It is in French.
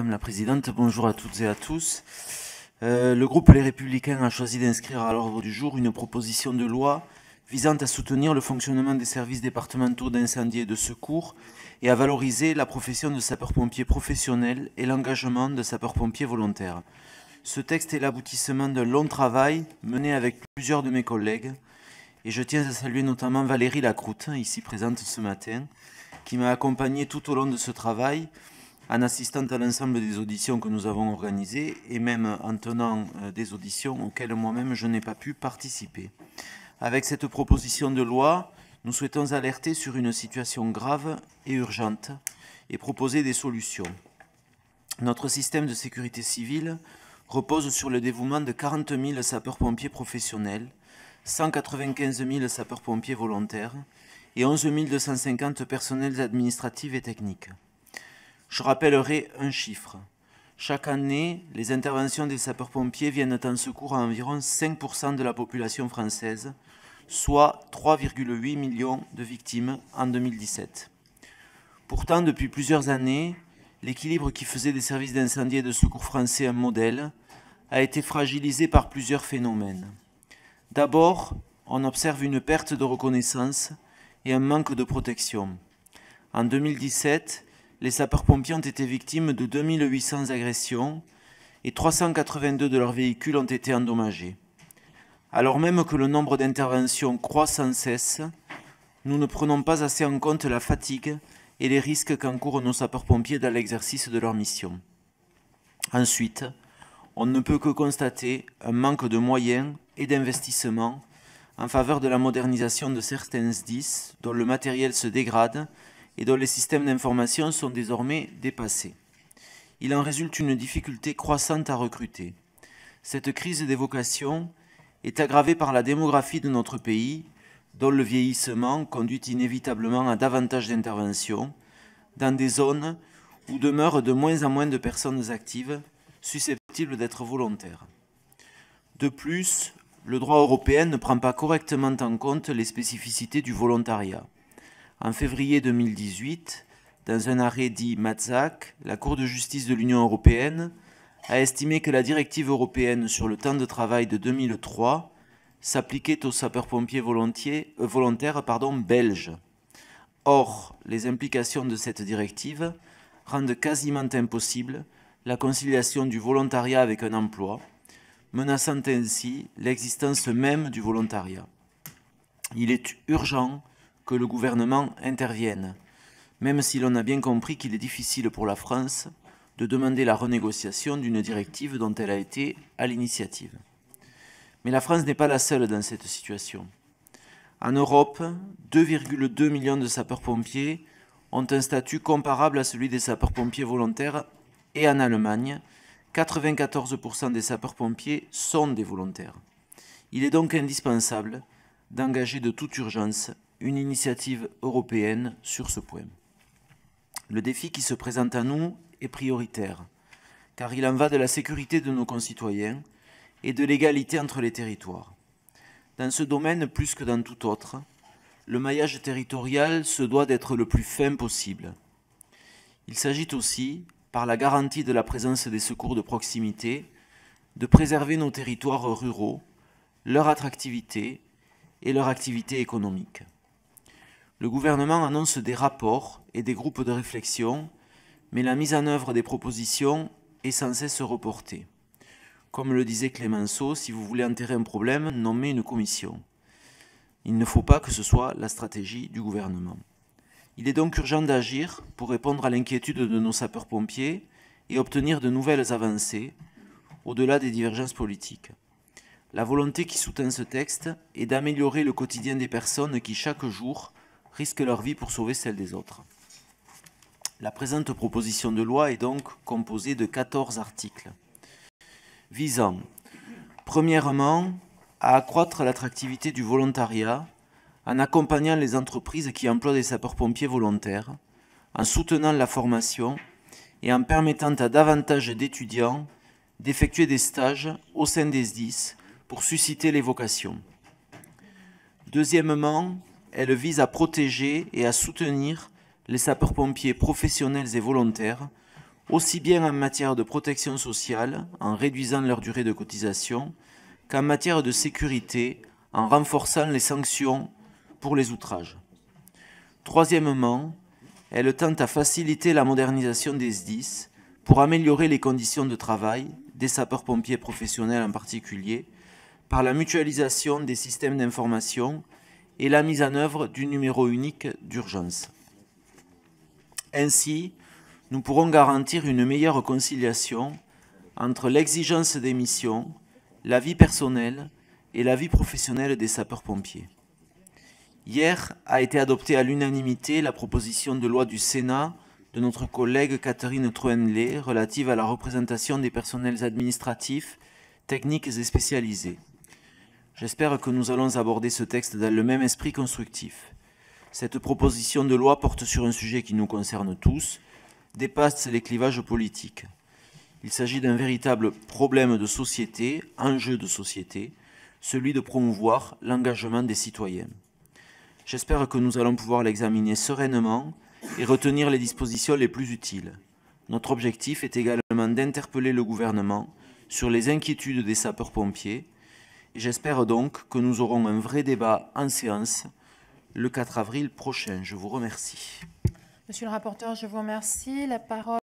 Madame la Présidente, bonjour à toutes et à tous. Le groupe Les Républicains a choisi d'inscrire à l'ordre du jour une proposition de loi visant à soutenir le fonctionnement des services départementaux d'incendie et de secours et à valoriser la profession de sapeur-pompier professionnel et l'engagement de sapeurs-pompiers volontaires. Ce texte est l'aboutissement d'un long travail mené avec plusieurs de mes collègues et je tiens à saluer notamment Valérie Lacroute, ici présente ce matin, qui m'a accompagné tout au long de ce travail en assistant à l'ensemble des auditions que nous avons organisées et même en tenant des auditions auxquelles moi-même je n'ai pas pu participer. Avec cette proposition de loi, nous souhaitons alerter sur une situation grave et urgente et proposer des solutions. Notre système de sécurité civile repose sur le dévouement de 40 000 sapeurs-pompiers professionnels, 195 000 sapeurs-pompiers volontaires et 11 250 personnels administratifs et techniques. Je rappellerai un chiffre. Chaque année, les interventions des sapeurs-pompiers viennent en secours à environ 5% de la population française, soit 3,8 millions de victimes en 2017. Pourtant, depuis plusieurs années, l'équilibre qui faisait des services d'incendie et de secours français un modèle a été fragilisé par plusieurs phénomènes. D'abord, on observe une perte de reconnaissance et un manque de protection. En 2017, les sapeurs-pompiers ont été victimes de 2800 agressions et 382 de leurs véhicules ont été endommagés. Alors même que le nombre d'interventions croît sans cesse, nous ne prenons pas assez en compte la fatigue et les risques qu'encourent nos sapeurs-pompiers dans l'exercice de leur mission. Ensuite, on ne peut que constater un manque de moyens et d'investissement en faveur de la modernisation de certains SDIS dont le matériel se dégrade et dont les systèmes d'information sont désormais dépassés. Il en résulte une difficulté croissante à recruter. Cette crise des vocations est aggravée par la démographie de notre pays, dont le vieillissement conduit inévitablement à davantage d'interventions dans des zones où demeurent de moins en moins de personnes actives susceptibles d'être volontaires. De plus, le droit européen ne prend pas correctement en compte les spécificités du volontariat. En février 2018, dans un arrêt dit Matzak, la Cour de justice de l'Union européenne a estimé que la directive européenne sur le temps de travail de 2003 s'appliquait aux sapeurs-pompiers volontaires belges. Or, les implications de cette directive rendent quasiment impossible la conciliation du volontariat avec un emploi, menaçant ainsi l'existence même du volontariat. Il est urgent que le gouvernement intervienne, même si l'on a bien compris qu'il est difficile pour la France de demander la renégociation d'une directive dont elle a été à l'initiative. Mais la France n'est pas la seule dans cette situation. En Europe, 2,2 millions de sapeurs-pompiers ont un statut comparable à celui des sapeurs-pompiers volontaires et en Allemagne, 94% des sapeurs-pompiers sont des volontaires. Il est donc indispensable d'engager de toute urgence une initiative européenne sur ce point. Le défi qui se présente à nous est prioritaire, car il en va de la sécurité de nos concitoyens et de l'égalité entre les territoires. Dans ce domaine, plus que dans tout autre, le maillage territorial se doit d'être le plus fin possible. Il s'agit aussi, par la garantie de la présence des secours de proximité, de préserver nos territoires ruraux, leur attractivité et leur activité économique. Le gouvernement annonce des rapports et des groupes de réflexion, mais la mise en œuvre des propositions est sans cesse reportée. Comme le disait Clémenceau, si vous voulez enterrer un problème, nommez une commission. Il ne faut pas que ce soit la stratégie du gouvernement. Il est donc urgent d'agir pour répondre à l'inquiétude de nos sapeurs-pompiers et obtenir de nouvelles avancées au-delà des divergences politiques. La volonté qui sous-tend ce texte est d'améliorer le quotidien des personnes qui, chaque jour, risquent leur vie pour sauver celle des autres. La présente proposition de loi est donc composée de 14 articles visant, premièrement, à accroître l'attractivité du volontariat en accompagnant les entreprises qui emploient des sapeurs-pompiers volontaires, en soutenant la formation et en permettant à davantage d'étudiants d'effectuer des stages au sein des SDIS pour susciter les vocations. Deuxièmement, elle vise à protéger et à soutenir les sapeurs-pompiers professionnels et volontaires aussi bien en matière de protection sociale, en réduisant leur durée de cotisation, qu'en matière de sécurité, en renforçant les sanctions pour les outrages. Troisièmement, elle tente à faciliter la modernisation des SDIS pour améliorer les conditions de travail des sapeurs-pompiers professionnels en particulier, par la mutualisation des systèmes d'information et la mise en œuvre du numéro unique d'urgence. Ainsi, nous pourrons garantir une meilleure conciliation entre l'exigence des missions, la vie personnelle et la vie professionnelle des sapeurs-pompiers. Hier a été adoptée à l'unanimité la proposition de loi du Sénat de notre collègue Catherine Troendlé relative à la représentation des personnels administratifs, techniques et spécialisés. J'espère que nous allons aborder ce texte dans le même esprit constructif. Cette proposition de loi porte sur un sujet qui nous concerne tous, dépasse les clivages politiques. Il s'agit d'un véritable problème de société, enjeu de société, celui de promouvoir l'engagement des citoyens. J'espère que nous allons pouvoir l'examiner sereinement et retenir les dispositions les plus utiles. Notre objectif est également d'interpeller le gouvernement sur les inquiétudes des sapeurs-pompiers et j'espère donc que nous aurons un vrai débat en séance le 4 avril prochain. Je vous remercie. Monsieur le rapporteur, je vous remercie. La parole